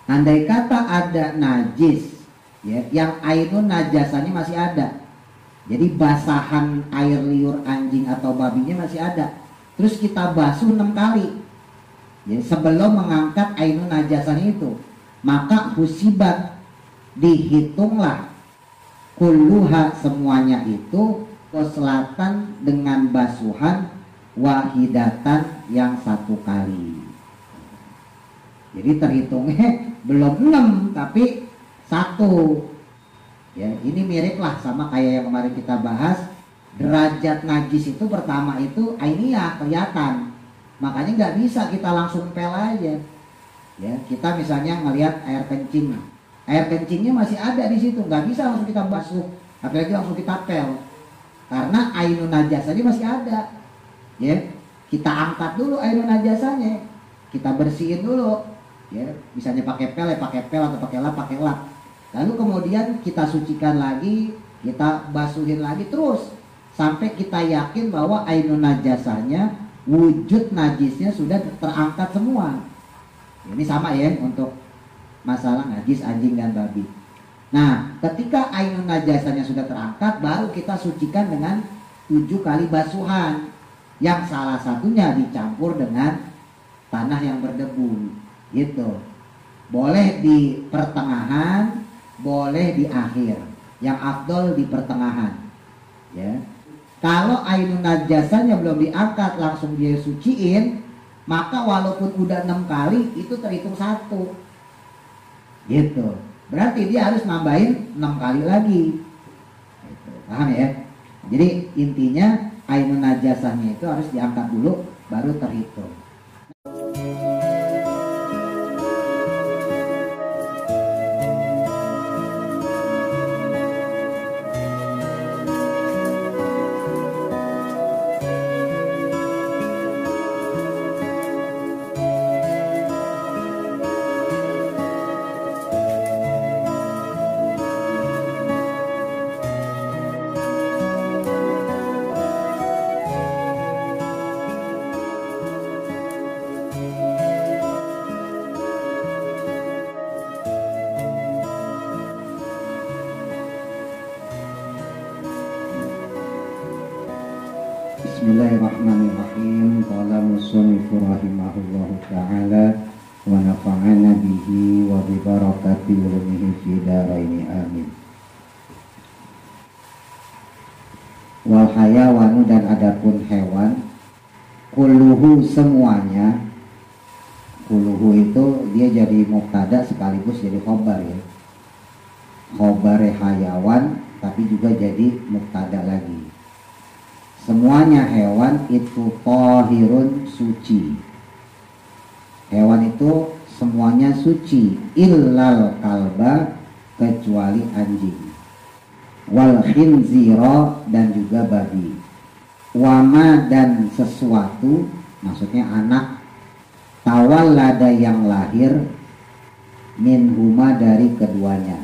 Andai kata ada najis, ya, yang ainun najasanya masih ada. Jadi basahan air liur anjing atau babinya masih ada. Terus kita basuh 6 kali. Ya, sebelum mengangkat ainun najasanya itu, maka husibat, dihitunglah kulluha semuanya itu koslatan dengan basuhan wahidatan yang 1 kali. Jadi terhitungnya belum 6 tapi 1. Ya, ini mirip lah sama kayak yang kemarin kita bahas. Derajat najis itu pertama itu ainiyah, kelihatan. Makanya nggak bisa kita langsung pel aja. Ya, kita misalnya ngelihat air kencing. Air kencingnya masih ada di situ, nggak bisa langsung kita basuh, apalagi langsung kita pel. Karena ainun najasanya masih ada. Ya, kita angkat dulu ainun najasanya. Kita bersihin dulu. Ya, misalnya pakai pel, atau pakai lap. Lalu kemudian kita sucikan lagi, kita basuhin lagi terus sampai kita yakin bahwa ainun najasanya, wujud najisnya sudah terangkat semua. Ini sama ya untuk masalah najis anjing dan babi. Nah, ketika ainun najasanya sudah terangkat, baru kita sucikan dengan 7 kali basuhan, yang salah satunya dicampur dengan tanah yang berdebu. Gitu. Boleh di pertengahan, boleh di akhir. Yang afdol di pertengahan. Ya. Kalau ainun najasanya belum diangkat langsung dia suciin, maka walaupun udah 6 kali itu terhitung 1. Gitu. Berarti dia harus nambahin 6 kali lagi. Gitu. Paham ya? Jadi intinya ainun najasahnya itu harus diangkat dulu baru terhitung. Bismillahirrahmanirrahim. Qala musannifu rahimahullahu ta'ala wa nafa'ana bihi wa bi barakati ulumuhi fi dharaini amin. Wal hayawanu, dan adapun hewan, kulluhu semuanya. Kulluhu itu dia jadi mubtada sekaligus jadi khobar ya. Khobar hayawan tapi juga jadi mubtada lagi. Semuanya hewan itu tahirun, suci. Hewan itu semuanya suci, illal kalba, kecuali anjing, wal khinzira, dan juga babi, wama, dan sesuatu, maksudnya anak, tawallada, yang lahir, minhuma, dari keduanya.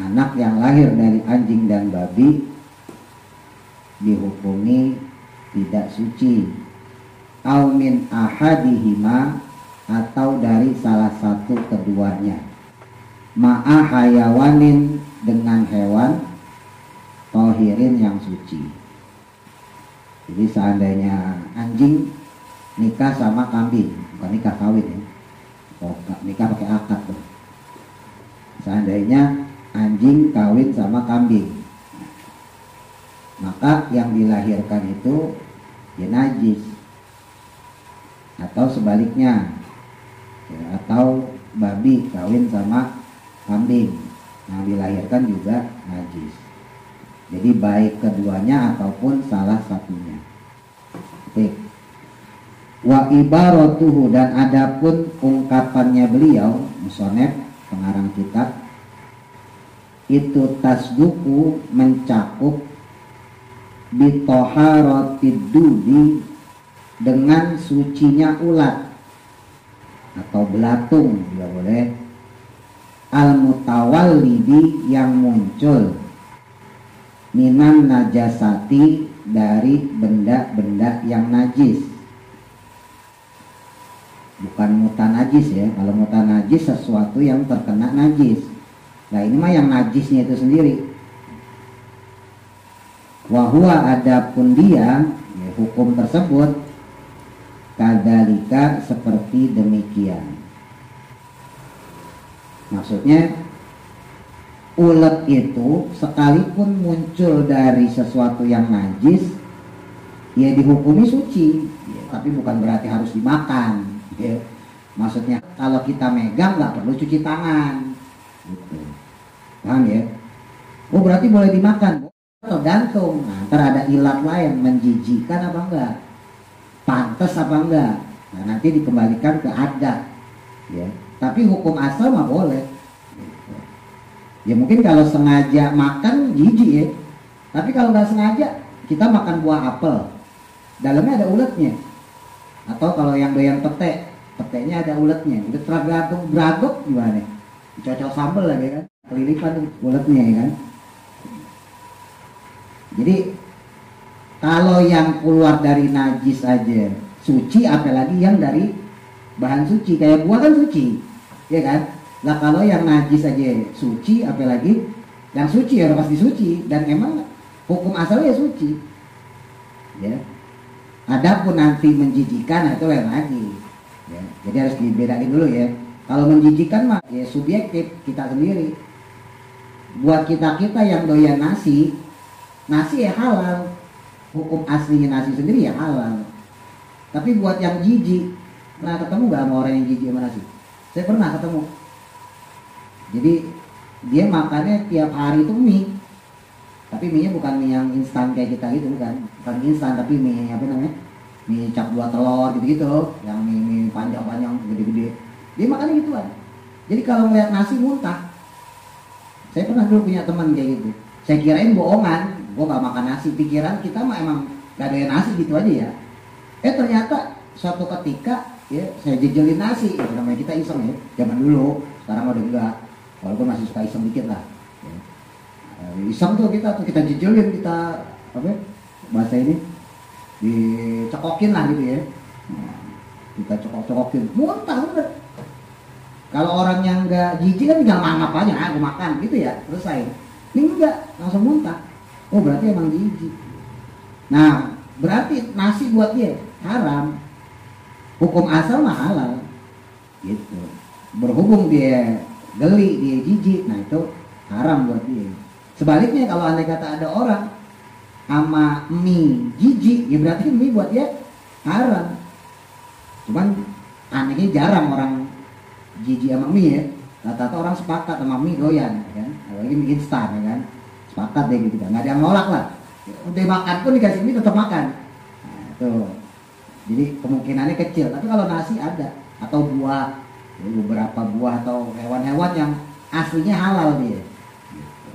Anak yang lahir dari anjing dan babi dihukumi tidak suci. Au min ahadihima, atau dari salah satu keduanya. Ma'a hayawanin, dengan hewan tohirin, yang suci. Jadi seandainya anjing nikah sama kambing, bukan nikah kawin ya, nikah pakai akad tuh. Seandainya anjing kawin sama kambing, maka yang dilahirkan itu ya najis. Atau sebaliknya ya, atau babi kawin sama kambing, yang dilahirkan juga najis. Jadi baik keduanya ataupun salah satunya. Baik. Wa ibaratuhu, dan adapun ungkapannya beliau musonef pengarang kitab itu, tasduku, mencakup, bitoharatid dudi, dengan sucinya ulat atau belatung juga boleh, al mutawallidi, yang muncul, minan najasati, dari benda-benda yang najis. bukan mutanajis ya. Kalau mutanajis sesuatu yang terkena najis. Nah ini mah yang najisnya itu sendiri. Wahwa adapun dia ya, hukum tersebut kadzalika seperti demikian. Maksudnya ulet itu sekalipun muncul dari sesuatu yang najis, ya dihukumi suci, ya, tapi bukan berarti harus dimakan. Ya. Maksudnya kalau kita megang nggak perlu cuci tangan, gitu. Paham ya? Oh berarti boleh dimakan? Tergantung. Nah, ntar ada ilat lain, menjijikan apa enggak, pantas apa enggak. Nah, nanti dikembalikan ke adat. Ya. Tapi hukum asal mah boleh. Ya mungkin kalau sengaja makan jijik ya. Tapi kalau nggak sengaja kita makan buah apel, dalamnya ada uletnya. Atau kalau yang doyan pete, petenya ada uletnya. Udah tergantung beragok gimana? Dicocok sambal lagi kan, kelilipan uletnya ya kan. Jadi kalau yang keluar dari najis aja suci, apalagi yang dari bahan suci kayak buah kan suci, ya kan? Lah kalau yang najis aja suci, apalagi yang suci ya pasti suci, dan emang hukum asalnya suci. Ya. Adapun nanti menjijikan itu lain lagi. Ya. Jadi harus dibedain dulu ya. Kalau menjijikan mah ya subjektif kita sendiri. Buat kita yang doyan nasi ya halal. Hukum aslinya nasi sendiri ya halal. Tapi buat yang jijik, pernah ketemu nggak sama orang yang jijik sama nasi? Saya pernah ketemu. Jadi dia makannya tiap hari itu mie, tapi mie nya bukan mie yang instan kayak kita gitu, bukan instan, tapi mie apa namanya, mie cap 2 telur gitu, yang mie panjang-panjang gede-gede. Dia makannya gituan. Jadi kalau melihat nasi muntah. Saya pernah dulu punya teman kayak gitu. Saya kirain bohongan, gua gak makan nasi. Pikiran kita mah emang gak ada nasi gitu aja ya. Ternyata suatu ketika ya saya jejelin nasi, ya, namanya kita iseng ya, zaman dulu, sekarang udah enggak. Walaupun masih suka iseng dikit lah. Ya. Iseng tuh kita jejelin, kita apa bahasa ini dicokokin lah gitu ya. Kita cokok-cokokin, muntah bener. Kalau orang yang enggak jijik kan tinggal mangap aja, aku makan gitu ya, selesai. Ini enggak, langsung muntah. Oh berarti emang jijik. Nah berarti nasi buat dia haram. Hukum asal mah halal. Gitu. Berhubung dia geli, dia jijik, nah itu haram buat dia. Sebaliknya kalau andai kata ada orang sama mie jijik, ya berarti mie buat dia haram. Cuman anehnya jarang orang jijik sama mie ya. Rata-rata orang sepakat sama mie doyan, ya kan? Apalagi mie instan, ya kan? Sepakat deh gitu, nggak ada yang nolak lah. Udah makan pun dikasih mie tetap makan. Nah, tuh. Jadi kemungkinannya kecil. Tapi kalau nasi ada, atau buah, ya, beberapa buah atau hewan-hewan yang aslinya halal dia. Gitu.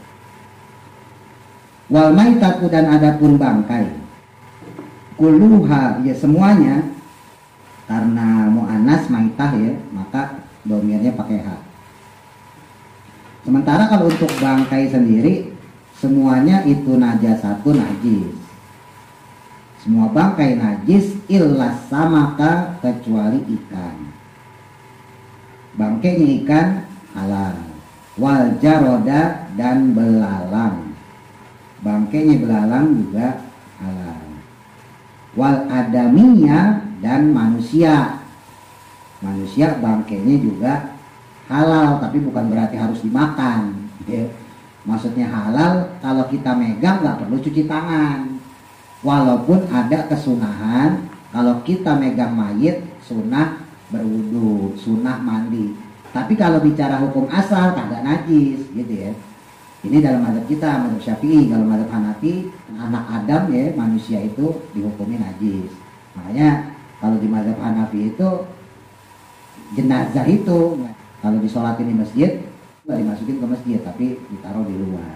Wal maitatu dan adapun bangkai. Kuluha ya semuanya, karena mu'annas maitah ya, maka domirnya pakai ha. Sementara kalau untuk bangkai sendiri, semuanya itu najasatun najis. Semua bangkai najis illas samaka kecuali ikan. Bangkainya ikan halal. Wal jaroda dan belalang. Bangkainya belalang juga halal. Wal adamiya dan manusia. Manusia bangkainya juga halal, tapi bukan berarti harus dimakan. Ya. Maksudnya halal kalau kita megang nggak perlu cuci tangan. Walaupun ada kesunahan kalau kita megang mayit, sunnah berwudu, sunnah mandi. Tapi kalau bicara hukum asal kagak najis gitu ya. Ini dalam mazhab kita, mazhab Syafi'i. Kalau mazhab Hanafi, anak Adam ya, manusia itu dihukumi najis. Makanya kalau di mazhab Hanafi itu jenazah itu kalau disolatin di masjid nggak dimasukin ke masjid, tapi ditaruh di luar.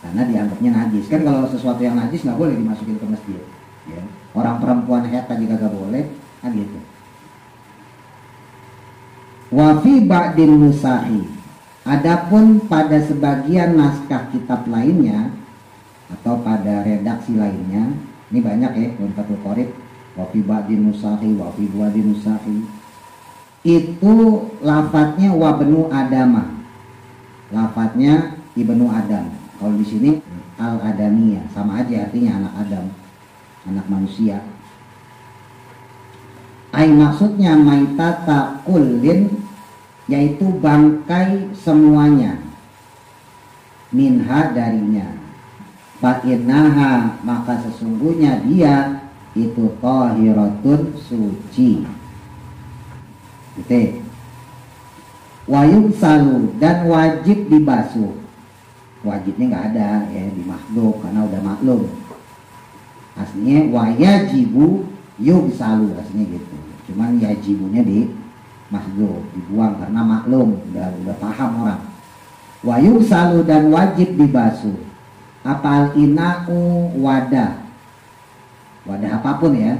Karena dianggapnya najis. Kan kalau sesuatu yang najis nggak boleh dimasukin ke masjid. Ya. Orang perempuan haid juga nggak boleh, kan gitu. Wa fi ba'din nusahi. Adapun pada sebagian naskah kitab lainnya atau pada redaksi lainnya, ini banyak ya, Fathul Qorib, wa fi ba'din nusahi, wa fi ba'din nusahi. itu lafadznya wabnu adama, lafadznya ibnu adam. Kalau di sini al adamiyah, sama aja artinya anak Adam, anak manusia. Ai maksudnya maitata kullin, yaitu bangkai semuanya, minha darinya. Fa'innaha, maka sesungguhnya dia itu tahiratun suci. Gitu. Wayung salu, dan wajib dibasuh. Wajibnya nggak ada ya di makhluk karena udah maklum. Aslinya wayajibu yug salu, aslinya gitu. Cuman yajibunya di makhluk dibuang karena maklum, udah paham orang. Wayung salu, dan wajib dibasuh. Apal ina'u, wadah apapun ya,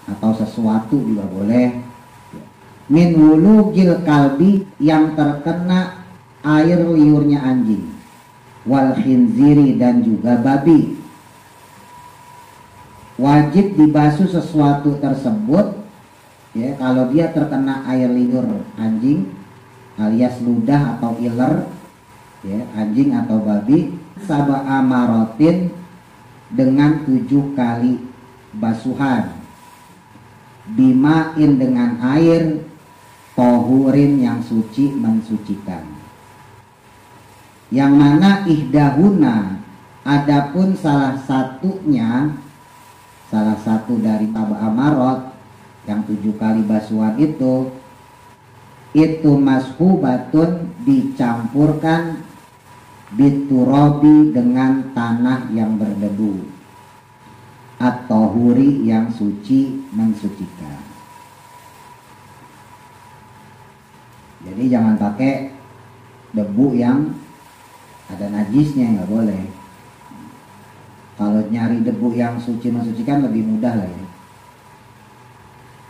atau sesuatu juga boleh. Min wulugil kalbi, yang terkena air liurnya anjing, wal khinziri, dan juga babi. Wajib dibasuh sesuatu tersebut ya kalau dia terkena air liur anjing alias ludah atau iler ya, anjing atau babi, sab'a marotin, dengan 7 kali basuhan, bimain, dengan air, tohurin, yang suci, mensucikan. Yang mana ihdahuna, adapun salah satu dari sab'a marot, yang 7 kali basuhan itu mashubatun, dicampurkan biturabi, dengan tanah yang berdebu, atau huri, yang suci, mensucikan. Jadi jangan pakai debu yang ada najisnya, nggak boleh. Kalau nyari debu yang suci mensucikan lebih mudah lah ya.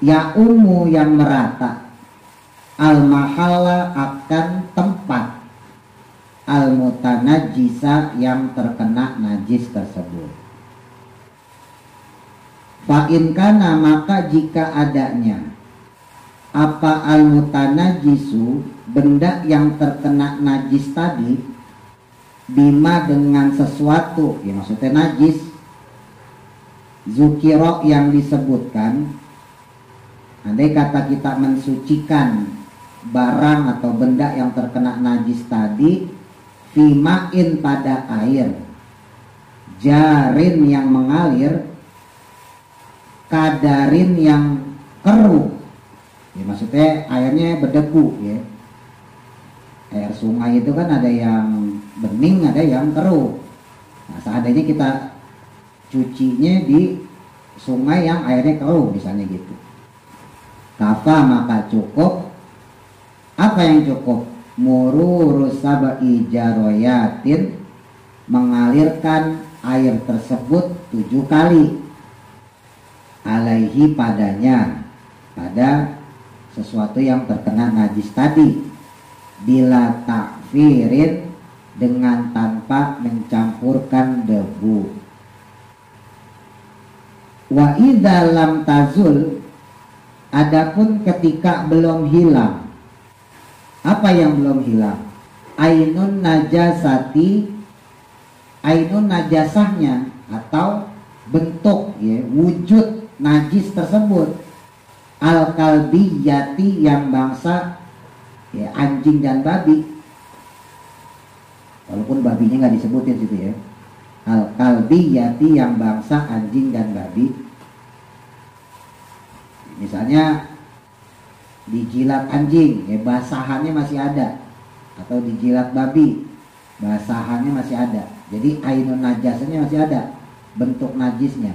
Ya umu, yang merata, al mahalla, akan tempat, al mutanajjisa, yang terkena najis tersebut. Fa in kana, maka jika adanya apa al mutanajjisu, benda yang terkena najis tadi, bima, dengan sesuatu ya, maksudnya najis, zukiro, yang disebutkan. Andai kata kita mensucikan barang atau benda yang terkena najis tadi, fimain, pada air, jarin, yang mengalir, kadarin, yang keruh ya, maksudnya airnya berdebu ya. Air sungai itu kan ada yang bening, ada yang keruh. Nah, seandainya kita cucinya di sungai yang airnya keruh misalnya gitu, kafa, maka cukup. Apa yang cukup? Mururus sab'i jaroyatin, mengalirkan air tersebut 7 kali, alaihi, padanya, pada sesuatu yang terkena najis tadi, bila takfirin, dengan tanpa mencampurkan debu. Wa idza lam tazul, adapun ketika belum hilang. Apa yang belum hilang? Ainun najasati, ainun najasahnya, atau bentuk ya, wujud najis tersebut, al kalbiyati, yang bangsa ya, anjing dan babi. Walaupun babinya nggak disebutin situ ya. Al kalbiyati, yang bangsa anjing dan babi. Misalnya dijilat anjing ya, basahannya masih ada, atau dijilat babi, basahannya masih ada. Jadi ainun najasanya masih ada, bentuk najisnya.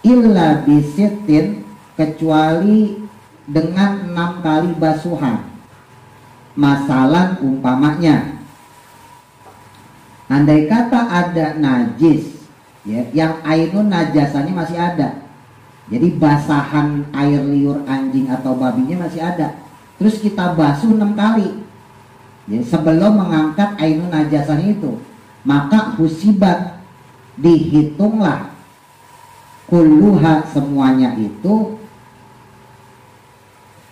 Illa bisitin, kecuali dengan 6 kali basuhan. Masalan, umpamanya, andai kata ada najis ya, yang ainun najasanya masih ada, jadi basahan air liur anjing atau babinya masih ada, terus kita basuh 6 kali ya, sebelum mengangkat ainun najasanya itu, maka husibat, dihitunglah, kulluha, semuanya itu,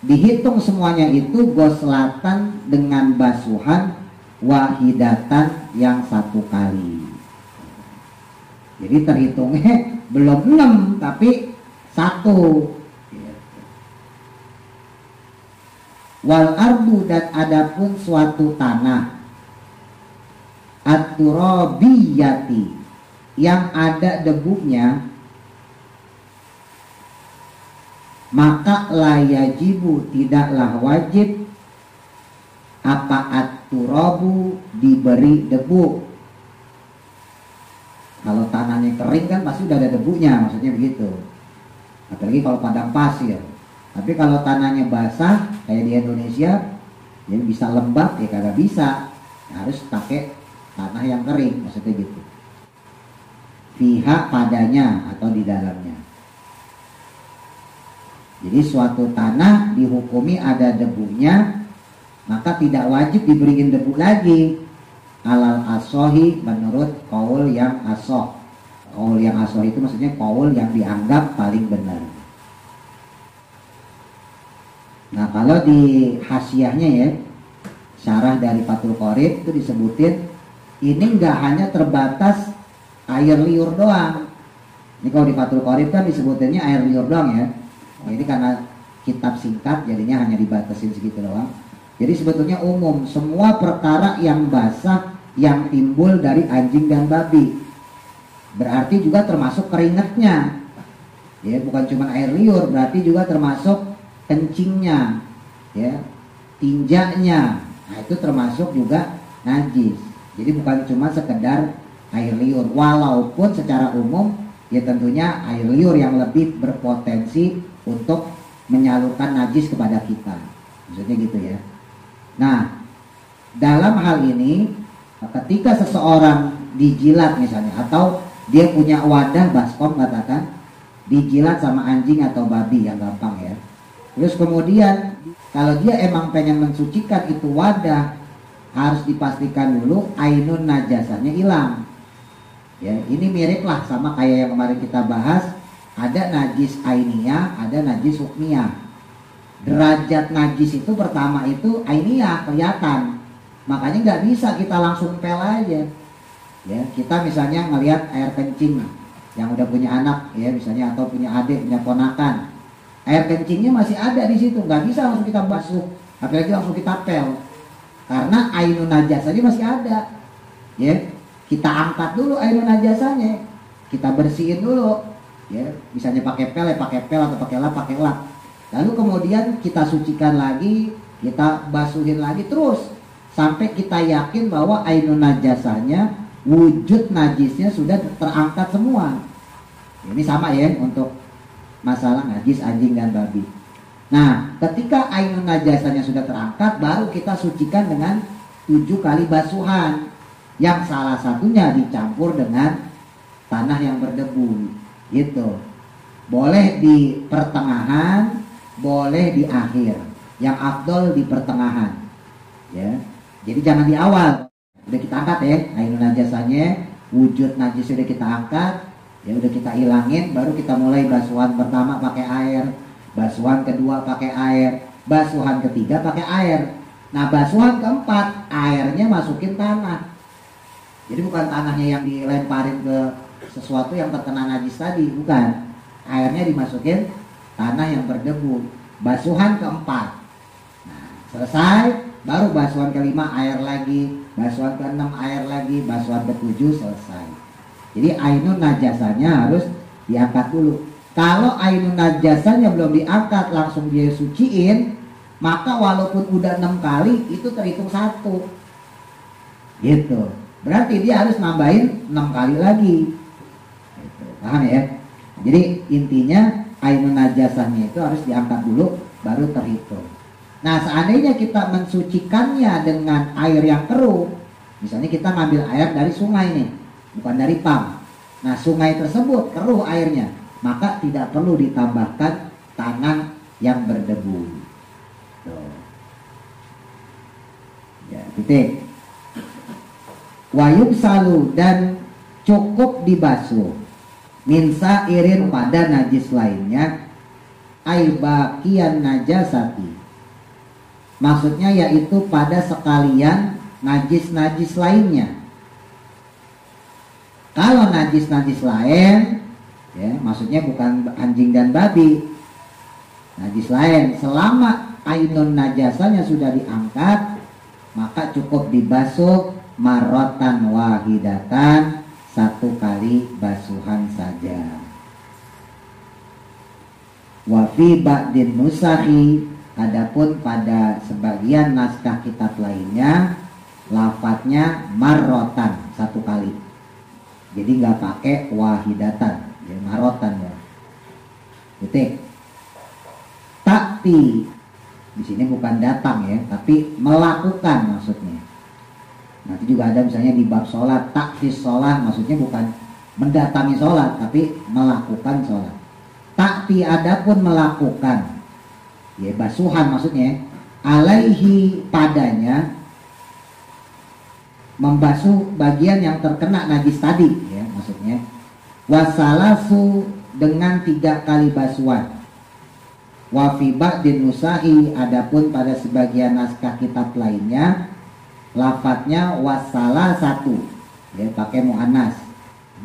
dihitung semuanya itu goslatan dengan basuhan wahidatan yang satu kali. Jadi terhitungnya belum 6 tapi 1. Wal ardu, dan adapun suatu tanah at-turabiyati yang ada debunya, maka la yajibu, tidaklah wajib apa at-turabu, diberi debu. Kalau tanahnya kering kan pasti udah ada debunya, maksudnya begitu. Apalagi kalau padang pasir. Tapi kalau tanahnya basah kayak di Indonesia, jadi bisa lembab ya kagak bisa. Harus pakai tanah yang kering, maksudnya gitu. Fiha, padanya atau di dalamnya. Jadi suatu tanah dihukumi ada debunya, maka tidak wajib diberiin debu lagi. Alal asohi, menurut qaul yang asoh. Qaul yang asoh itu maksudnya qaul yang dianggap paling benar. Nah kalau di hasyiahnya ya, syarah dari Fathul Qorib itu disebutin ini nggak hanya terbatas air liur doang. Ini kalau di Fathul Qorib kan disebutinnya air liur doang ya. Nah, ini karena kitab singkat jadinya hanya dibatasin segitu doang. Jadi sebetulnya umum, semua perkara yang basah yang timbul dari anjing dan babi. Berarti juga termasuk keringatnya. Ya, bukan cuma air liur, berarti juga termasuk kencingnya, ya, tinjaknya. Nah, itu termasuk juga najis. Jadi bukan cuma sekedar air liur, walaupun secara umum ya tentunya air liur yang lebih berpotensi untuk menyalurkan najis kepada kita. Maksudnya gitu ya. Nah, dalam hal ini ketika seseorang dijilat misalnya, atau dia punya wadah baskom katakan, dijilat sama anjing atau babi yang gampang ya. Terus kemudian kalau dia emang pengen mensucikan itu wadah, harus dipastikan dulu ainun najasahnya hilang. Ya, ini mirip lah sama kayak yang kemarin kita bahas, ada najis ainiyah, ada najis hukmiyah. Derajat najis itu pertama itu ainiyah, kelihatan. Makanya nggak bisa kita langsung pel aja. Ya, kita misalnya ngelihat air kencing yang udah punya anak ya misalnya, atau punya adik, punya ponakan. Air kencingnya masih ada di situ, nggak bisa langsung kita basuh, apalagi langsung kita pel, karena ainun najasanya masih ada. Ya, kita angkat dulu ainun najasanya, kita bersihin dulu. Ya, misalnya pakai pel ya pakai pel, atau pakai lap. Lalu kemudian kita sucikan lagi, kita basuhin lagi terus sampai kita yakin bahwa ainun najasanya, wujud najisnya sudah terangkat semua. Ini sama ya untuk masalah najis anjing dan babi. Nah, ketika ainun najasanya sudah terangkat, baru kita sucikan dengan 7 kali basuhan, yang salah satunya dicampur dengan tanah yang berdebu, gitu. Boleh di pertengahan, boleh di akhir. Yang afdol di pertengahan. Ya, jadi jangan di awal. Udah kita angkat ya, ainun najasanya, wujud najis sudah kita angkat. Ya udah kita ilangin, baru kita mulai basuhan pertama pakai air, basuhan kedua pakai air, basuhan ketiga pakai air. Nah, basuhan keempat airnya masukin tanah. Jadi bukan tanahnya yang dilemparin ke sesuatu yang terkena najis tadi, bukan. Airnya dimasukin tanah yang berdebu. Basuhan keempat. Nah, selesai, baru basuhan kelima air lagi, basuhan keenam air lagi, basuhan ketujuh selesai. Jadi ainun najasanya harus diangkat dulu. Kalau ainun najasanya belum diangkat, langsung dia suciin, maka walaupun udah 6 kali itu terhitung 1. Gitu. Berarti dia harus nambahin 6 kali lagi. Gitu. Paham ya? Jadi intinya ainun najasanya itu harus diangkat dulu baru terhitung. Nah, seandainya kita mensucikannya dengan air yang keruh, misalnya kita ngambil air dari sungai nih, bukan dari pam. Nah, sungai tersebut keruh airnya, maka tidak perlu ditambahkan tanah yang berdebu. Tuh. Ya, titik. Wayub salu, dan cukup dibasuh min sairin pada najis lainnya, ay baqiyan najasati. Maksudnya yaitu pada sekalian najis-najis lainnya. Kalau najis-najis lain, ya maksudnya bukan anjing dan babi, najis lain, selama ainun najasanya sudah diangkat, maka cukup dibasuh marrotan wahidatan, satu kali basuhan saja. Wa fi ba'din nusahi, adapun pada sebagian naskah kitab lainnya lafadznya marrotan, satu kali. Jadi nggak pakai wahidatan, ya marrotan ya. Titik. Takti di sini bukan datang ya, tapi melakukan maksudnya. Nanti juga ada misalnya di bab sholat, takfis sholat, maksudnya bukan mendatangi sholat, tapi melakukan sholat. Takti adapun melakukan, ya basuhan maksudnya, alaihi padanya, membasuh bagian yang terkena najis tadi, ya maksudnya. Wasalasu dengan 3 kali basuhan. Wa fi ba'din nusahi, adapun pada sebagian naskah kitab lainnya lafadznya wasala satu, ya pakai muannas,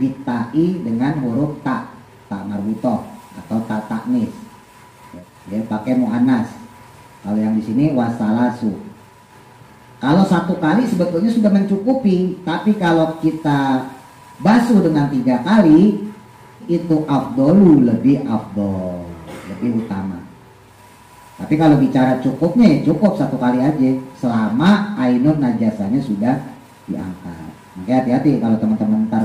bitai dengan huruf ta, ta marbutoh atau ta taknis, ya pakai muannas. Kalau yang di sini wasalasu. Kalau 1 kali sebetulnya sudah mencukupi, tapi kalau kita basuh dengan 3 kali itu afdolu, lebih afdol, lebih utama. Tapi kalau bicara cukupnya ya cukup 1 kali aja, selama ainun najasanya sudah diangkat. Makanya hati-hati kalau teman-teman ntar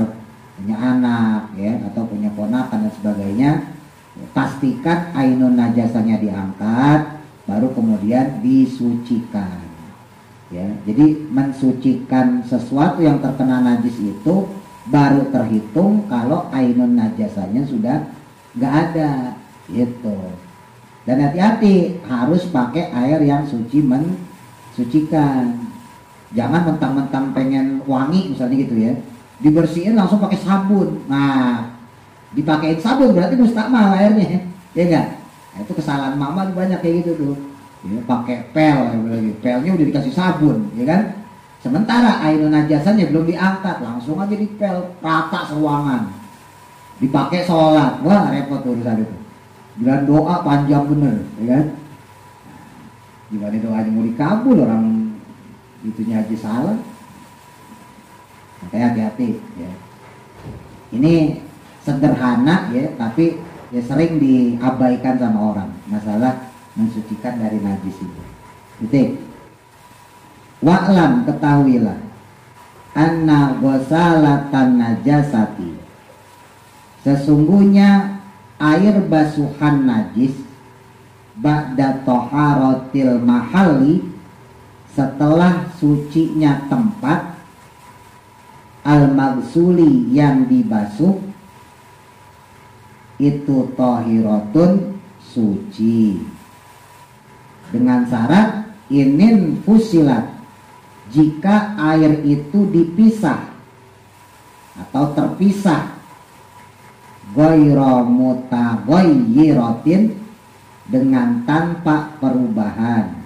punya anak ya atau punya ponakan dan sebagainya, ya, pastikan ainun najasanya diangkat, baru kemudian disucikan. Ya, jadi mensucikan sesuatu yang terkena najis itu baru terhitung kalau ainun najasanya sudah nggak ada, gitu. Dan hati-hati harus pakai air yang suci mensucikan. Jangan mentang-mentang pengen wangi misalnya gitu ya, dibersihin langsung pakai sabun. Nah, dipakein sabun berarti mustakmal airnya, ya enggak? Nah, itu kesalahan mama banyak kayak gitu tuh. Ya, pakai pel, pelnya udah dikasih sabun, ya kan? Sementara ainun najasanya belum diangkat, langsung aja dipel rata seruangan, dipakai sholat, wah repot urusan itu. Bilang doa panjang bener, ya kan? Gimana doanya mau dikabul, orang itunya aja salah. Makanya hati-hati, ya. Ini sederhana ya, tapi ya sering diabaikan sama orang, masalah mensucikan dari najis itu. Titik. Wa'lam, ketahuilah, anna ghasalatan najasati, sesungguhnya air basuhan najis ba'da taharatil mahalli, setelah sucinya tempat, al-maghsuli yang dibasuh, itu tahiratun, suci. Dengan syarat inin fusilat, jika air itu dipisah atau terpisah, ghairu mutaghayyiratin, dengan tanpa perubahan.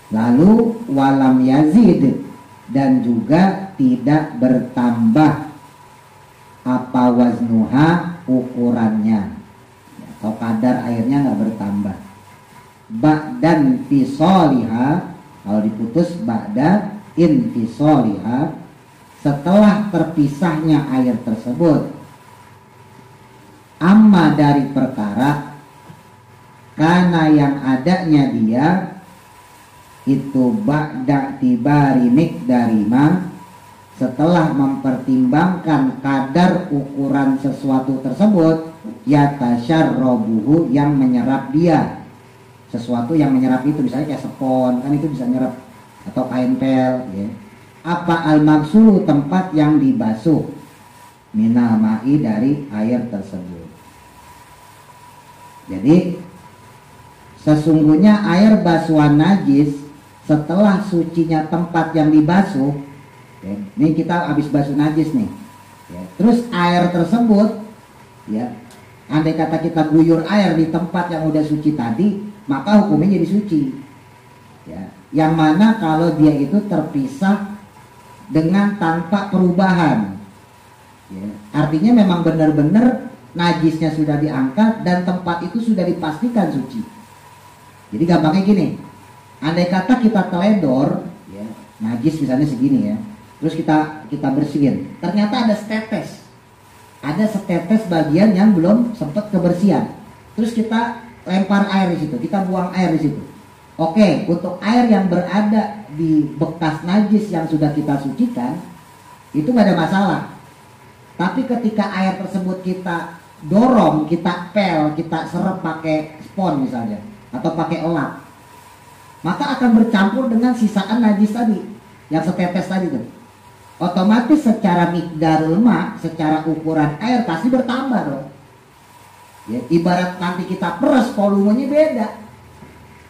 Lalu walam yazid, dan juga tidak bertambah apa waznuha, ukurannya atau kadar airnya nggak bertambah. Ba'dan fisoliha, kalau diputus ba'da infisoliha, setelah terpisahnya air tersebut. Amma dari perkara, karena yang adanya dia itu ba'da tibari mikdarima, setelah mempertimbangkan kadar ukuran sesuatu tersebut, yatasyarrobuhu, yang menyerap dia. Sesuatu yang menyerap itu, misalnya kayak spon, kan itu bisa menyerap, atau kain pel, ya. Apa al-maghsulu, tempat yang dibasuh, minal ma'i, dari air tersebut. Jadi sesungguhnya air basuhan najis setelah sucinya tempat yang dibasuh, ya, ini kita habis basuh najis nih, ya, terus air tersebut, ya, Andai kata kita guyur air di tempat yang udah suci tadi, maka hukumnya jadi suci. Ya. Yang mana kalau dia itu terpisah dengan tanpa perubahan. Ya. Artinya memang benar-benar najisnya sudah diangkat dan tempat itu sudah dipastikan suci. Jadi gampangnya gini, andai kata kita teledor, ya, najis misalnya segini ya, terus kita bersihin, ternyata ada setetes bagian yang belum sempat kebersihan, terus kita lempar air di situ, kita buang air di situ. Oke, untuk air yang berada di bekas najis yang sudah kita sucikan, itu nggak ada masalah. Tapi ketika air tersebut kita dorong, kita pel, kita serap pakai spons misalnya, atau pakai elap, maka akan bercampur dengan sisaan najis tadi, yang setetes tadi tuh. Otomatis secara mikdarul ma, secara ukuran air pasti bertambah dong. Ya, ibarat nanti kita peres, volumenya beda.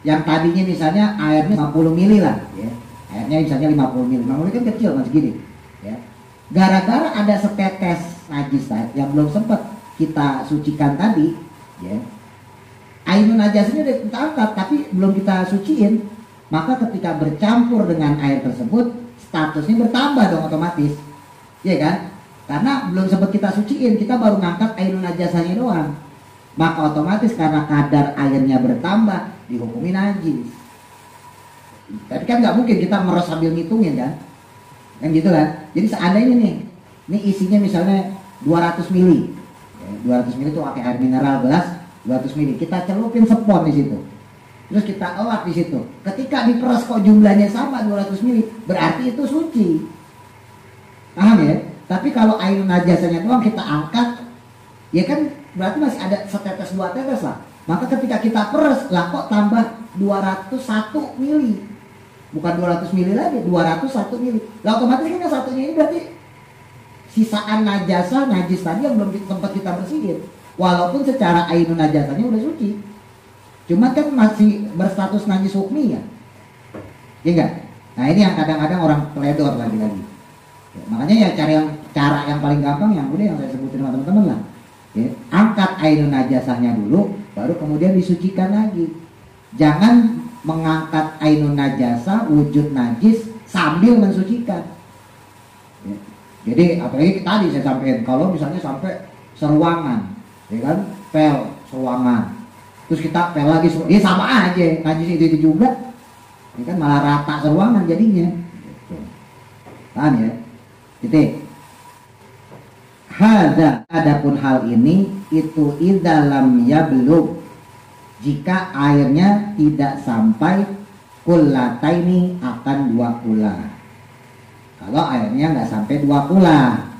Yang tadinya misalnya airnya 50 mili lah, ya. Airnya misalnya 50 mili, 50 mili kan kecil kan segini, ya. Gara-gara ada setetes najis tadi yang belum sempat kita sucikan tadi, ya. Ainun najasnya udah kita angkat tapi belum kita suciin, maka ketika bercampur dengan air tersebut statusnya bertambah dong otomatis, ya kan? Karena belum sempat kita suciin, kita baru ngangkat ainun najasanya doang, maka otomatis karena kadar airnya bertambah dihukumi najis. Tapi kan nggak mungkin kita meres sambil ngitungin kan gitu kan. Jadi seandainya nih, ini isinya misalnya 200 mili, 200 mili itu pakai air mineral gelas 200 mili, kita celupin spons di situ, terus kita elap di situ. Ketika diperas kok jumlahnya sama 200 mili, berarti itu suci. Paham ya? Tapi kalau air najasanya doang kita angkat, ya kan berarti masih ada setetes 2 tetes lah. Maka ketika kita peres, lah kok tambah 201 mili. Bukan 200 mili lagi, 201 mili. Lah otomatis kan yang satunya ini berarti sisaan najis tadi yang belum sempat kita bersihin. Walaupun secara ainun najasanya udah suci, cuma kan masih berstatus najis hukmi ya, ya enggak? Nah ini yang kadang-kadang orang teledor lagi-lagi. Ya, makanya ya cara yang paling gampang yang udah yang saya sebutin sama teman-teman lah. Ya, angkat ainun najasahnya dulu, baru kemudian disucikan lagi. Jangan mengangkat ainun najasah wujud najis sambil mensucikan. Ya. Jadi apalagi tadi saya sampaikan, kalau misalnya sampai seruangan, ya kan, pel seruangan, terus kita pel lagi, ya sama aja, najis itu juga, ini kan malah rata seruangan jadinya. Paham ya? Titik. Hadza, adapun hal ini itu idalam yablug, jika airnya tidak sampai kullataini akan 2 kula. Kalau airnya nggak sampai 2 kula,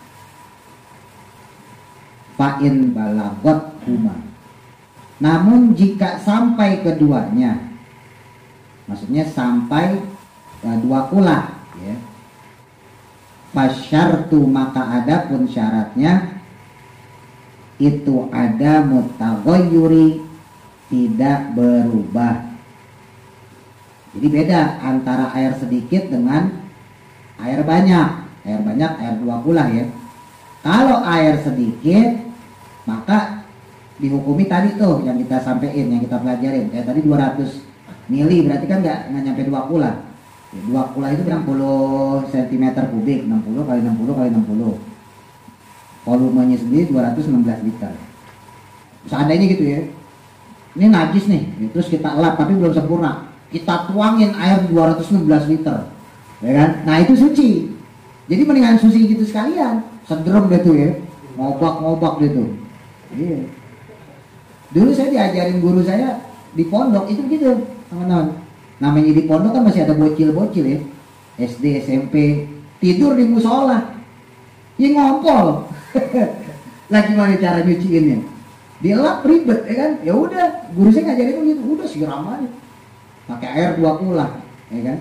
fa'in balagot huma. Namun jika sampai keduanya, maksudnya sampai 2 kula, ya. Fasyartu, maka ada pun syaratnya itu ada mutaghayyuri, tidak berubah. Jadi beda antara air sedikit dengan air banyak. Air banyak, air 2 kula ya. Kalau air sedikit, maka dihukumi tadi tuh yang kita sampein, yang kita pelajarin. Kayak tadi 200 mili, berarti kan nggak nyampe 2 kula. 2 kula itu 60 cm kubik, 60 kali 60 kali 60. Volumenya sendiri 216 liter. Seandainya gitu ya, ini najis nih, terus kita elap tapi belum sempurna, kita tuangin air 216 liter, ya kan? Nah itu suci. Jadi mendingan suci gitu sekalian, sederem deh tuh ya, ngobak gitu. Iya. Dulu saya diajarin guru saya di pondok itu begitu, teman-teman. Namanya di pondok kan masih ada bocil-bocil ya, SD, SMP, tidur di musola, ya ngompol. Lah gimana cara nyuciinnya? Dilap ribet ya kan? Ya udah, guru saya ngajarin gitu, udah siram aja. Pakai air 2 kula, ya kan?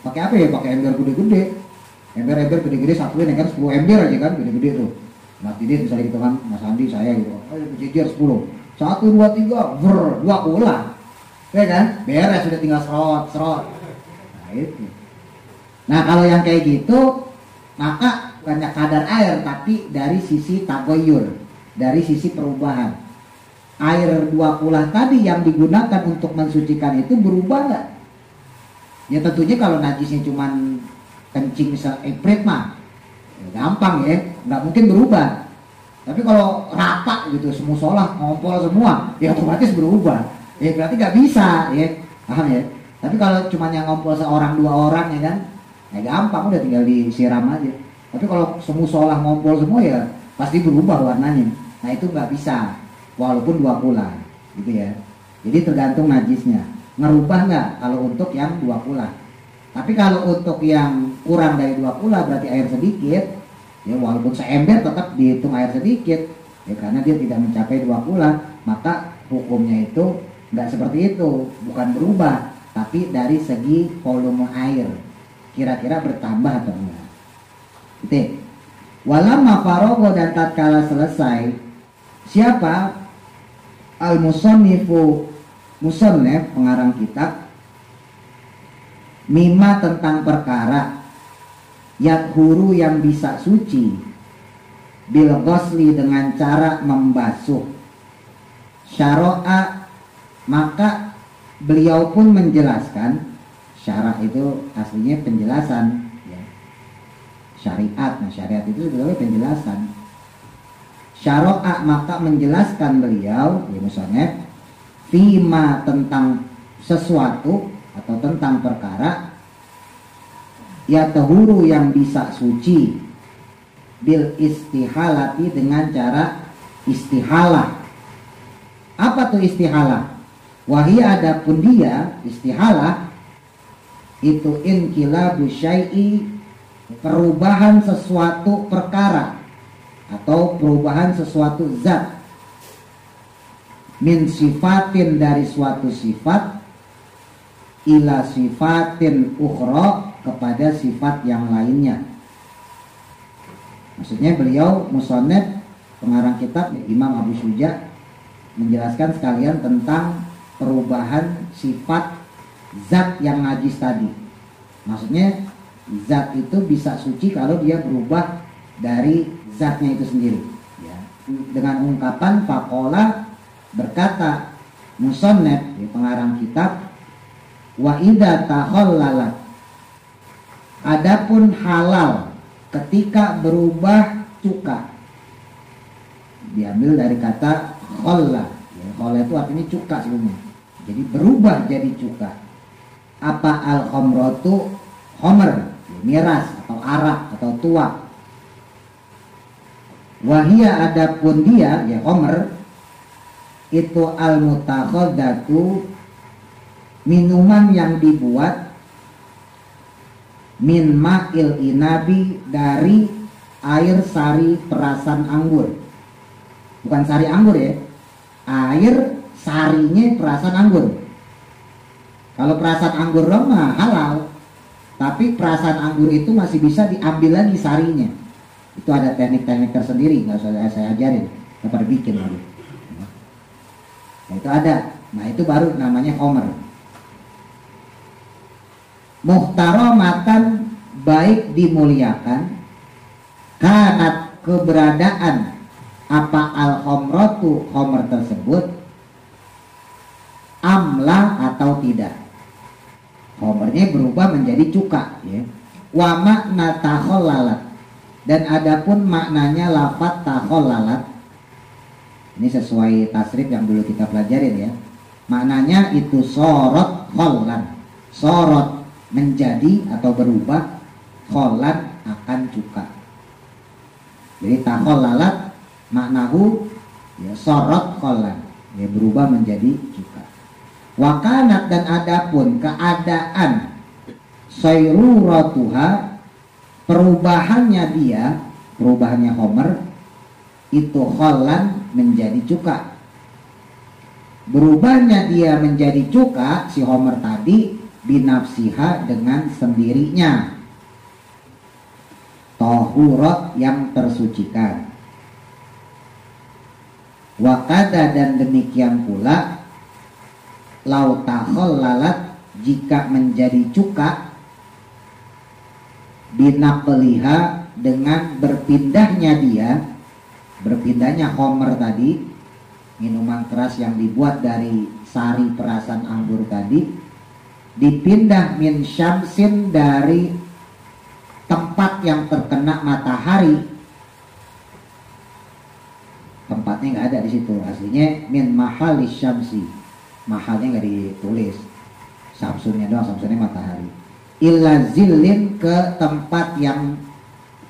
Pakai apa ya? Pakai ember gede-gede. Ember-ember gede-gede satuin ya kan, 10 ember aja kan, gede-gede tuh. Mas Didi bisa gitu kan, Mas Andi saya gitu. Ayo berjejer 10. 1 2 3, 2 kula. Ya kan? Beres, sudah tinggal serot. Nah itu. Nah kalau yang kayak gitu, maka banyak kadar air tapi dari sisi tagoyur. dari sisi perubahan. Air 2 kula tadi yang digunakan untuk mensucikan itu berubah nggak? Ya tentunya kalau najisnya cuman kencing seeprit mah ya gampang ya, nggak mungkin berubah. Tapi kalau rata gitu, semusola ngompol semua, ya otomatis berubah. Ya berarti nggak bisa ya, paham ya? Tapi kalau cuma yang ngompol seorang 2 orang ya kan, ya gampang, udah tinggal disiram aja. Tapi kalau semusola ngompol semua ya pasti berubah warnanya. Nah itu nggak bisa, walaupun 2 kula, gitu ya. Jadi tergantung najisnya. Ngerubah nggak kalau untuk yang 2 kula. Tapi kalau untuk yang kurang dari 2 kula berarti air sedikit, ya walaupun seember tetap dihitung air sedikit, ya karena dia tidak mencapai 2 kula, maka hukumnya itu nggak seperti itu, bukan berubah, tapi dari segi volume air, kira-kira bertambah atau enggak. Gitu. Walamma farogo, dan tatkala selesai, siapa? Al-musannifu, musannif pengarang kitab, mima tentang perkara yathuru yang bisa suci, bil ghusli dengan cara membasuh, syara'a, maka beliau pun menjelaskan, syara itu aslinya penjelasan ya. Syariat, nah syariat itu sebetulnya penjelasan. Syara'a, maka menjelaskan beliau ya musannif, fima tentang sesuatu atau tentang perkara, ya tahuru yang bisa suci, bil istihalati dengan cara istihalah. Apa tuh istihalah? Wahai adapun dia istihalah itu inqilabu syai'i, perubahan sesuatu perkara atau perubahan sesuatu zat, min sifatin dari suatu sifat, ila sifatin ukhra kepada sifat yang lainnya. Maksudnya beliau musannif pengarang kitab Imam Abu Syuja menjelaskan sekalian tentang perubahan sifat zat yang najis tadi. Maksudnya zat itu bisa suci kalau dia berubah dari zatnya itu sendiri ya. Dengan ungkapan faqala, berkata musannif pengarang kitab, wa idza takhallalat, adapun halal ketika berubah cuka, diambil dari kata khalla ya, khalla itu artinya cuka sebelumnya, jadi berubah jadi cuka. Apa al khamratu, khamr miras atau arak atau tuak, wahia adapun dia ya khamr itu al mutakhadatu, minuman yang dibuat, min ma'il inabi, dari air sari perasan anggur. Bukan sari anggur ya, air sarinya perasan anggur. Kalau perasan anggur mah halal, tapi perasan anggur itu masih bisa diambil lagi sarinya. Itu ada teknik-teknik tersendiri, nggak usah saya ajarin, dapat bikin lagi. Nah, itu ada, nah itu baru namanya khamr. Muhtaramatan, baik dimuliakan, kanat keberadaan apa al khamratu, khamr tersebut, amla atau tidak. Khamrnya berubah menjadi cuka ya. Wa makna takhallalat, dan adapun maknanya lafaz takhallalat, ini sesuai tasrif yang dulu kita pelajarin ya. Maknanya itu sorot khallan, sorot menjadi atau berubah, khallan akan cuka. Jadi takhallalat maknahu ya sorot khallan, ya berubah menjadi cuka. Wakanat, dan adapun keadaan sayruratuha, perubahannya dia, perubahannya khamr itu khallan menjadi cuka. Berubahnya dia menjadi cuka si khamr tadi binafsiha, dengan sendirinya, tahurat yang tersucikan. Wakada, dan demikian pula lau takhallalat, jika menjadi cuka, binaqliha, dengan berpindahnya dia, berpindahnya homer tadi, minuman keras yang dibuat dari sari perasan anggur tadi, dipindah min syamsin dari tempat yang terkena matahari. Tempatnya nggak ada di situ, aslinya min mahalis syamsi, mahalnya nggak ditulis, samsunnya doang, samsunnya matahari. Illa zillin, ke tempat yang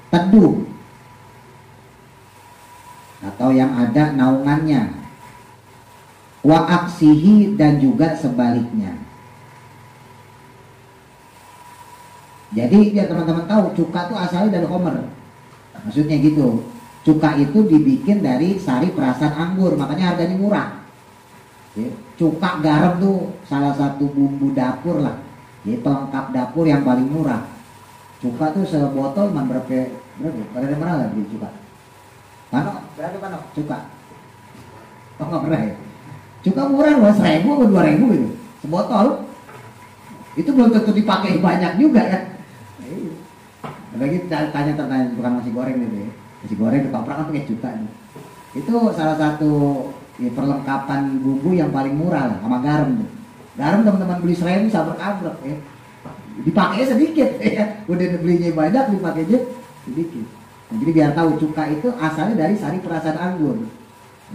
teduh atau yang ada naungannya. Wa aksihi, dan juga sebaliknya. Jadi biar teman-teman tahu, cuka itu asalnya dari homer. Maksudnya gitu. Cuka itu dibikin dari sari perasan anggur, makanya harganya murah. Cuka garam tuh salah satu bumbu dapur lah. Jadi pelengkap dapur yang paling murah. Cuka tuh sebotol berapa? Ada yang pernah nggak beli cuka? Panok, berapa panok? Cuka? Oh nggak pernah ya? Cuka murah loh, 1.000 atau 2.000 gitu, sebotol. Itu belum tentu dipakai banyak juga ya. Lagi tanya tukang nasi goreng gitu ya. Nasi goreng ketoprak kan pakai cuka nih. Itu salah satu ya, perlengkapan bumbu yang paling murah lah, sama garam tuh. Garam teman-teman beli 1.000 sabrek-abrek ya. Dipakai sedikit ya. Udah belinya banyak, dipakainya sedikit. Nah, jadi biar tahu, cuka itu asalnya dari sari perasan anggur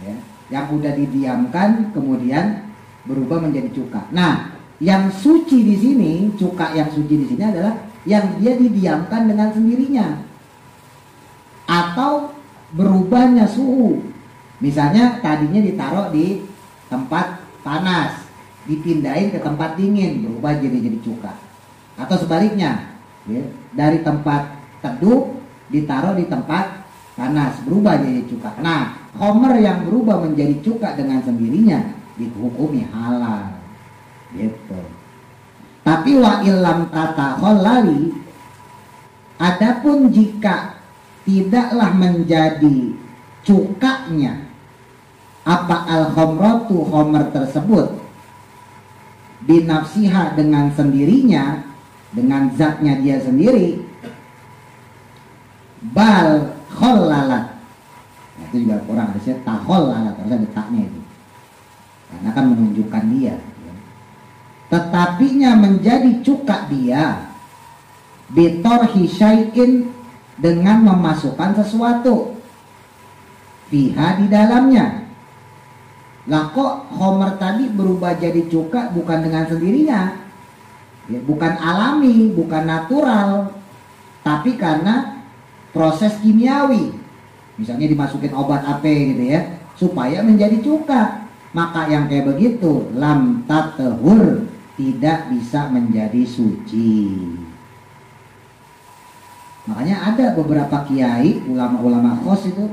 ya, yang udah didiamkan kemudian berubah menjadi cuka. Nah, yang suci di sini, cuka yang suci di sini adalah yang dia didiamkan dengan sendirinya atau berubahnya suhu. Misalnya tadinya ditaruh di tempat panas, dipindahin ke tempat dingin, berubah jadi cuka. Atau sebaliknya, ya, dari tempat teduh ditaruh di tempat panas, berubah jadi cuka. Nah, homer yang berubah menjadi cuka dengan sendirinya dihukumi halal, gitu. Tapi wa illam tatakhallali, adapun jika tidaklah menjadi cukanya apa al-khomratu, homer tersebut, binafsiha, dengan sendirinya, dengan zatnya dia sendiri, bal khollalat, nah, itu juga kurang, harusnya takhollalat, harusnya ada taknya itu, karena kan menunjukkan dia. Tetapinya menjadi cuka dia bitorhi syai'in, dengan memasukkan sesuatu fiha, di dalamnya. Lah kok homer tadi berubah jadi cuka bukan dengan sendirinya ya, bukan alami, bukan natural, tapi karena proses kimiawi, misalnya dimasukin obat apa gitu ya, supaya menjadi cuka. Maka yang kayak begitu lam tatahur, tidak bisa menjadi suci. Makanya ada beberapa kiai, ulama-ulama khos itu,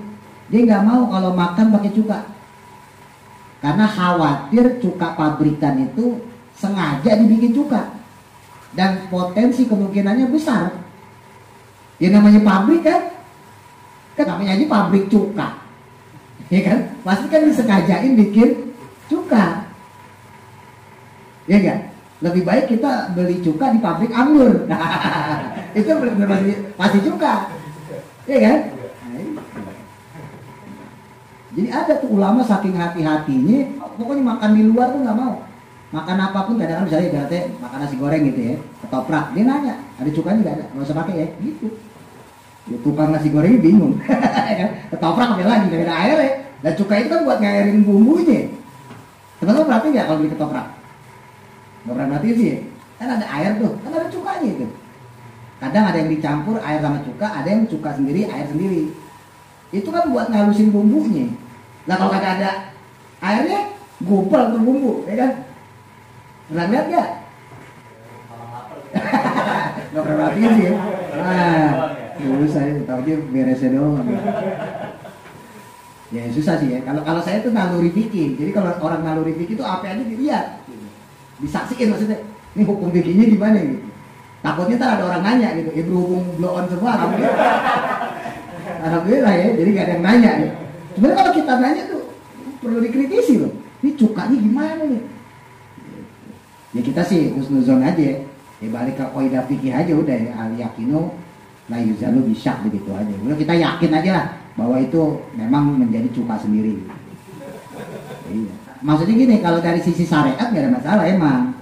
dia nggak mau kalau makan pakai cuka, karena khawatir cuka pabrikan itu sengaja dibikin cuka, dan potensi kemungkinannya besar. Ya namanya pabrik kan namanya aja pabrik cuka, ya kan, pasti kan disengajain bikin cuka, ya kan? Lebih baik kita beli cuka di pabrik anggur, itu pasti cuka, ya kan? Jadi ada tuh ulama saking hati-hatinya, pokoknya makan di luar tuh nggak mau. Makan apapun, kadang-kadang misalnya berarti makan nasi goreng gitu ya, ketoprak, dia nanya, ada cukanya nggak ada, nggak usah pakai ya, gitu. Ya, tukang nasi gorengnya bingung, ketoprak pakai lagi, nggak ada air ya. Dan cuka itu kan buat ngairin bumbunya. Teman-teman berarti nggak kalau beli ketoprak? Nggak pernah berarti sih, kan ada air tuh, kan ada cukanya itu. Kadang ada yang dicampur air sama cuka, ada yang cuka sendiri, air sendiri. Itu kan buat ngalusin bumbunya. Nah kalau kagak ada airnya, gopal tuh bumbu, ya kan? Pernah lihat gak? Gak pernah perhatiin sih ya? Nah, susah ya, tau dia beresnya doang. Ya susah sih ya, kalau saya tuh naluri fikih. Jadi kalau orang naluri fikih itu apa aja dilihat, disaksiin maksudnya. Ini hukum fikihnya gimana gitu. Takutnya ntar ada orang nanya gitu, ya berhubung blow on semua, alhamdulillah ya, jadi gak ada yang nanya ya. Sebenarnya kalau kita nanya tuh perlu dikritisi loh, ini cukanya gimana nih? Ya kita sih husnuzon aja, ya balik ke kaidah fikih aja udah ya, al yakinu la yuzalu bisyak, begitu aja. Udah kita yakin aja lah bahwa itu memang menjadi cuka sendiri. Iya. Maksudnya gini, kalau dari sisi syariat nggak ada masalah emang,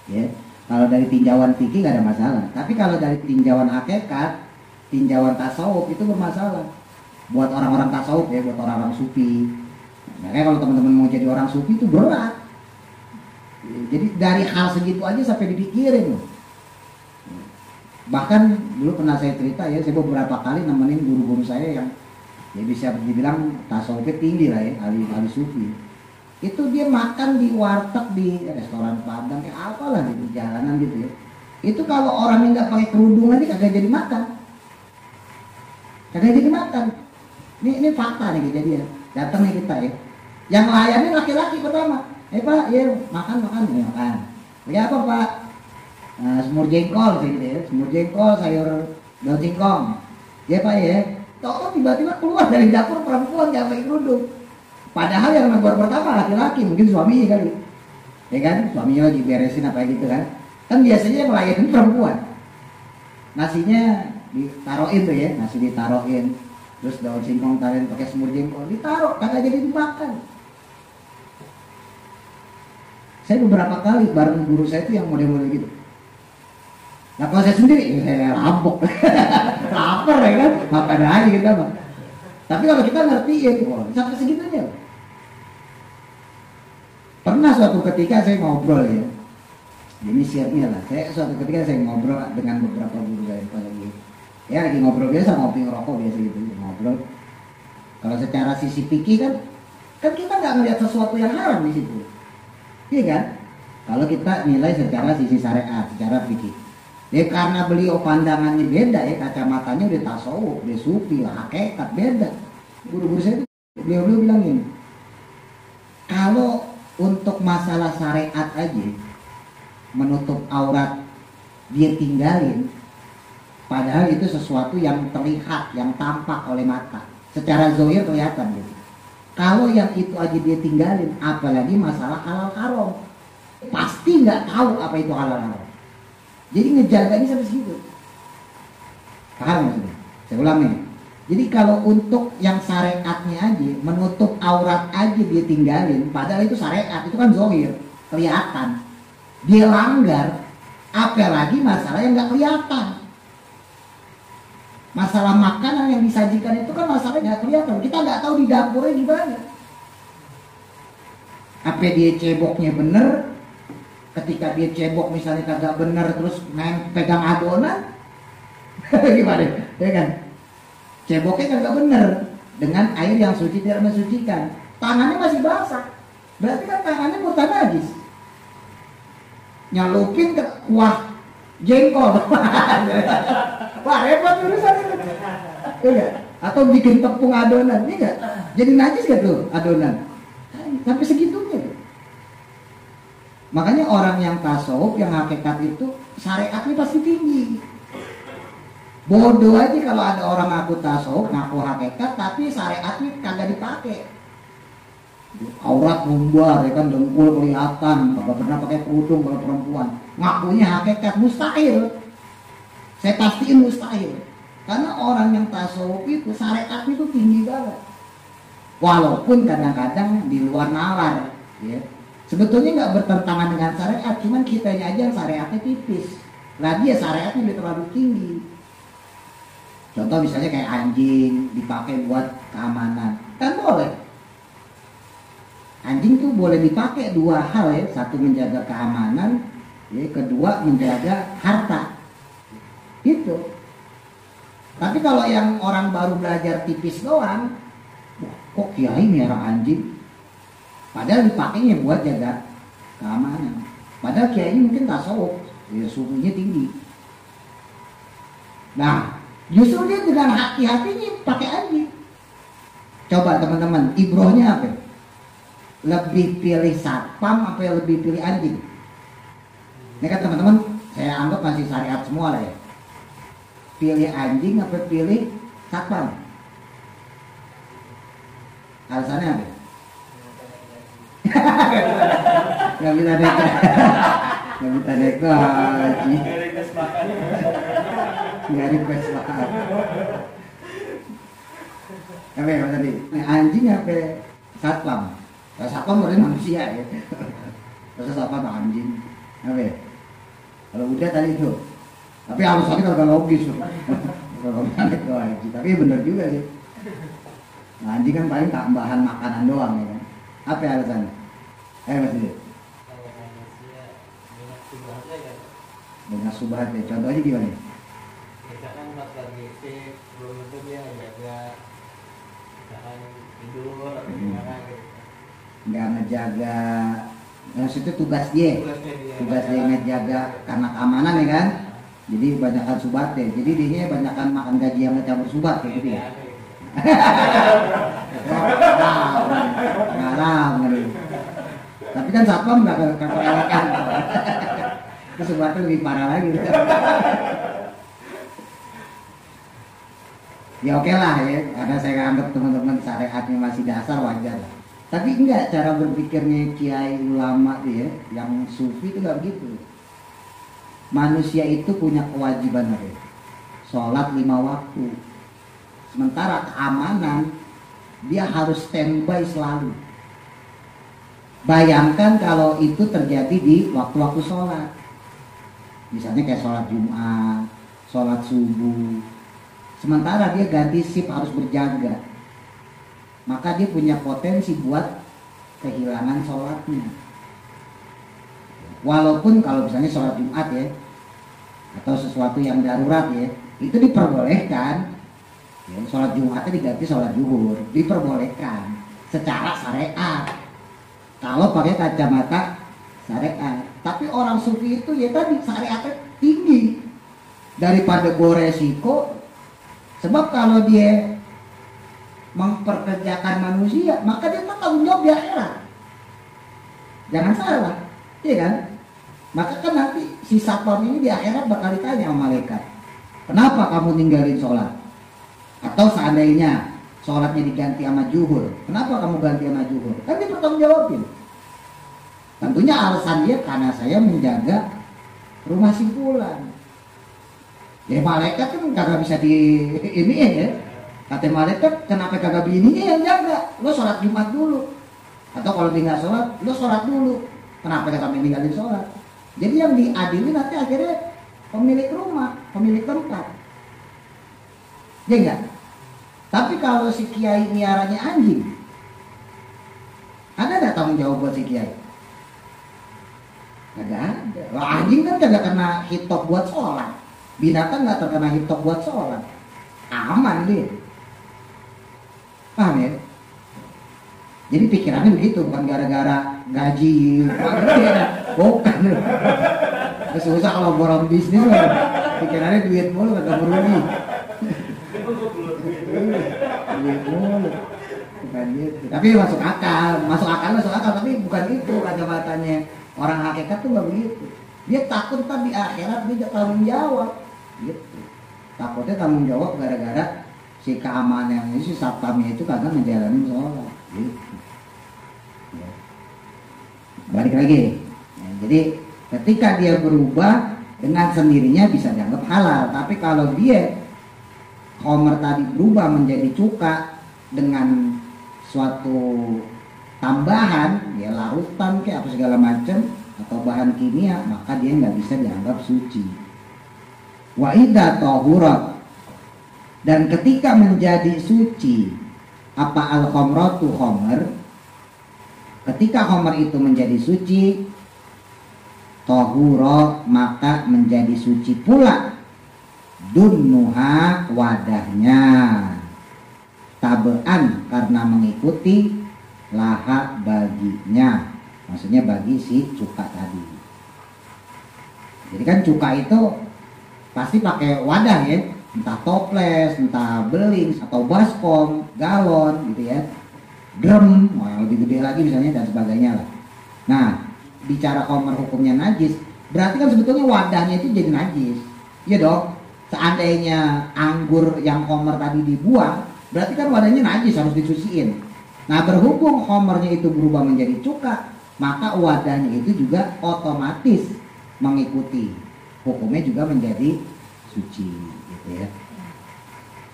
ya. Kalau dari tinjauan fikih nggak ada masalah. Tapi kalau dari tinjauan hakikat, tinjauan tasawuf itu bermasalah. Buat orang-orang tasawuf ya, buat orang-orang sufi. Makanya kalau teman-teman mau jadi orang sufi itu berat. Jadi dari hal segitu aja sampai dipikirin loh. Bahkan dulu pernah saya cerita ya, saya beberapa kali nemenin guru-guru saya yang ya bisa dibilang tasawufnya tinggi lah ya, ahli sufi. Itu dia makan di warteg, di restoran Padang, kayak apalah di jalanan gitu ya. Itu kalau orang yang nggak pakai kerudung aja kagak jadi makan. Kagak jadi makan. Ini fakta nih kejadian. Datang nih kita ya. Yang layanin laki-laki pertama. Pak, ya makan ya makan. Ya apa Pak? Semur jengkol gitu ya. Semur jengkol, sayur daun singkong. Ya Pak ya. Tahu tiba-tiba keluar dari dapur perempuan nggak pakai kerudung. Padahal yang nomor pertama laki-laki, mungkin suaminya kali. Ya kan? Suaminya lagi beresin apa gitu kan. Kan biasanya yang melayani perempuan. Nasinya ditaruhin tuh ya, nasi ditaruhin. Terus daun singkong taruhin pakai semur jengkol, ditaruh, kagak jadi dimakan. Saya beberapa kali bareng guru saya itu yang model-model gitu. Nah kalau saya sendiri, saya rampok. Lapar ya kan, makan aja kita mah. Tapi kalau kita ngertiin, sampai segitunya. Pernah suatu ketika saya ngobrol ya, ini share-nya lah. Suatu ketika saya ngobrol dengan beberapa guru saya lagi, ya lagi ngobrol biasa, ngopi ngerokok biasa gitu, ngobrol. Kalau secara sisi fikih kan kita nggak melihat sesuatu yang haram di situ, iya kan? Kalau kita nilai secara sisi syariat, secara fikih. Ya karena beliau pandangannya beda ya, kacamatanya udah tasawuf, udah sufi, hakikat beda. Guru-guru saya beliau bilang gini, kalau untuk masalah syariat aja menutup aurat dia tinggalin, padahal itu sesuatu yang terlihat, yang tampak oleh mata, secara zahir kelihatan gitu. Kalau yang itu aja dia tinggalin, apalagi masalah halal haram, pasti nggak tahu apa itu halal haram. Jadi ngejaganya sampai segitu. Paham maksudnya? Saya ulang nih. Jadi kalau untuk yang syariatnya aja, menutup aurat aja dia tinggalin, padahal itu syariat, itu kan zahir, kelihatan. Dia langgar, apalagi masalah yang nggak kelihatan. Masalah makanan yang disajikan itu kan masalah nggak kelihatan. Kita nggak tahu di dapurnya gimana. Apa dia ceboknya bener? Ketika dia cebok misalnya kagak bener terus main pegang adonan, gimana? Ya kan? Ceboknya kagak bener dengan air yang suci tidak mensucikan. Tangannya masih basah. Berarti kan tangannya murtad najis. Nyalupin ke kuah jengkol. Wah repot urusan itu. Enggak? Atau bikin tepung adonan, ini enggak? Jadi najis gak tuh adonan? Sampai segitunya. Makanya orang yang tasawuf, yang hakikat itu syariatnya pasti tinggi. Bodoh aja kalau ada orang ngaku tasawuf, ngaku hakikat, tapi syariatnya kagak dipakai. Aurat membuar, ya kan, dengkul kelihatan, kagak pernah pakai kerudung kalau perempuan. Ngakunya hakikat, mustahil. Saya pastiin mustahil. Karena orang yang tasawuf itu syariat itu tinggi banget. Walaupun kadang-kadang di luar nalar, ya. Sebetulnya nggak bertentangan dengan syariat, cuman kitanya aja yang syariatnya tipis. Nah dia syariatnya udah terlalu tinggi. Contoh misalnya kayak anjing dipakai buat keamanan, kan boleh. Anjing tuh boleh dipakai dua hal ya, satu menjaga keamanan, ya, kedua menjaga harta. Gitu. Tapi kalau yang orang baru belajar tipis doang, kok kiai merah anjing? Padahal dipakainya buat jaga keamanan. Padahal kiai mungkin tasawuf, ya suhunya tinggi. Nah, justru dia dengan hati-hatinya pakai anjing. Coba teman-teman, ibrohnya apa? Lebih pilih satpam apa lebih pilih anjing? Ini kan teman-teman, saya anggap masih syariat semua lah ya. Pilih anjing apa pilih satpam? Alasannya apa? Gak bisa neko. Gak bisa neko. Gak request makan. Apa ya tadi? Anjing apa satpam? Satpam berarti manusia ya. Terus satpam anjing. Apa ya? Kalau udah tadi itu. Tapi alasannya kagak logis. Kalau balik ke anjing. Tapi benar juga sih. Nah, anjing kan paling tambahan makanan doang ya kan. Apa ya alasannya? Mas Didi. Kalau manusia banyak subhatnya kan. Banyak subhat ya. Contohnya gimana? Misalkan pas lagi sih belum tentu dia jaga, misalkan tidur atau gimana gitu. Nggak ngejaga, maksudnya tugas dia ngejaga karena keamanan ya kan. Jadi banyakkan subhat ya. Jadi dia banyakkan makan gaji yang ngecampur subhat kayak gitu ya. Ngaram gitu. Tapi kan satpam nggak kelewatan. Itu subhatnya lebih parah lagi. Ya oke lah ya, karena saya anggap teman-teman syariatnya masih dasar, wajar lah. Tapi enggak, cara berpikirnya kiai ulama tuh ya, yang sufi itu enggak begitu. Manusia itu punya kewajiban apa? Sholat 5 waktu. Sementara keamanan dia harus standby selalu. Bayangkan kalau itu terjadi di waktu-waktu sholat. Misalnya kayak sholat Jumat, sholat subuh. Sementara dia ganti shift harus berjaga, maka dia punya potensi buat kehilangan sholatnya. Walaupun kalau misalnya sholat Jumat ya, atau sesuatu yang darurat ya, itu diperbolehkan. Ya, sholat Jumatnya diganti sholat zuhur, diperbolehkan secara syariat. Kalau pakai kacamata syariat. Tapi orang sufi itu ya tadi syariatnya tinggi daripada beresiko. Sebab kalau dia memperkerjakan manusia, maka dia tanggung jawab di akhirat. Jangan salah, iya kan? Maka kan nanti si satpam ini di akhirat bakal ditanya sama malaikat, kenapa kamu ninggalin sholat? Atau seandainya sholatnya diganti sama zuhur, kenapa kamu ganti sama zuhur? Kan dia bertanggung jawabin. Tentunya alasan dia karena saya menjaga rumah si fulan. Ya malaikat kan kagak bisa di ini ya. Kata malaikat kenapa kagak bini yang jaga? Lo sholat Jumat dulu. Atau kalau dia nggak sholat, lo sholat dulu. Kenapa sampai ninggalin sholat? Jadi yang diadili nanti akhirnya pemilik rumah, pemilik tempat. Ya enggak? Tapi kalau si kiai miaranya anjing, ada nggak tanggung jawab buat si kiai? Kagak ada. Wah, anjing kan kagak kena hitop buat sholat. Binatang nggak terkena hitop buat sholat, aman dia. Paham ya? Jadi pikirannya begitu, bukan gara-gara gaji, bukan. Susah kalau borong bisnis lah. Pikirannya duit mulu, kagak merugi. Duit mulu, bukan gitu. Tapi masuk akal, tapi bukan itu kacamatanya. Orang hakikat tuh nggak begitu. Dia takut kan di akhirat dia tanggung jawab. Gitu. Takutnya tanggung jawab gara-gara si keamanan ini, si satpamnya itu kagak menjalani sholat. Gitu. Ya. Balik lagi. Ya, jadi ketika dia berubah dengan sendirinya bisa dianggap halal. Tapi kalau dia khomer tadi berubah menjadi cuka dengan suatu tambahan, ya larutan kayak apa segala macam atau bahan kimia, maka dia nggak bisa dianggap suci. Wa idza tahurat, dan ketika menjadi suci apa al khamratu khamr, ketika khamr itu menjadi suci, tahura maka menjadi suci pula dunnuha wadahnya, tabean karena mengikuti laha baginya, maksudnya bagi si cuka tadi. Jadi kan cuka itu pasti pakai wadah ya, entah toples, entah beling, atau baskom, galon gitu ya, drum, yang lebih gede lagi misalnya dan sebagainya lah. Nah, bicara khomer hukumnya najis, berarti kan sebetulnya wadahnya itu jadi najis, iya dong. Seandainya anggur yang khomer tadi dibuang, berarti kan wadahnya najis, harus dicuciin. Nah, berhubung khomernya itu berubah menjadi cuka, maka wadahnya itu juga otomatis mengikuti, hukumnya juga menjadi suci gitu ya.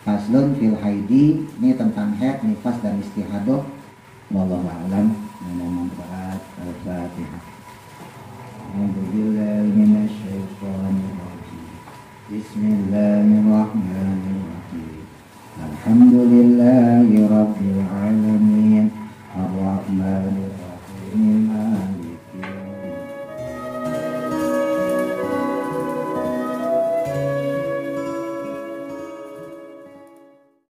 Faslun fil haidi, ini tentang haid, nifas dan istihadah. Wallahu a'lam. Mudah-mudahan Al-Fatihah. A'udzubillahi minasyaitonir rajim. Bismillahirrahmanirrahim. Alhamdulillahi rabbil alamin. Ar-Rahmanir Rahim.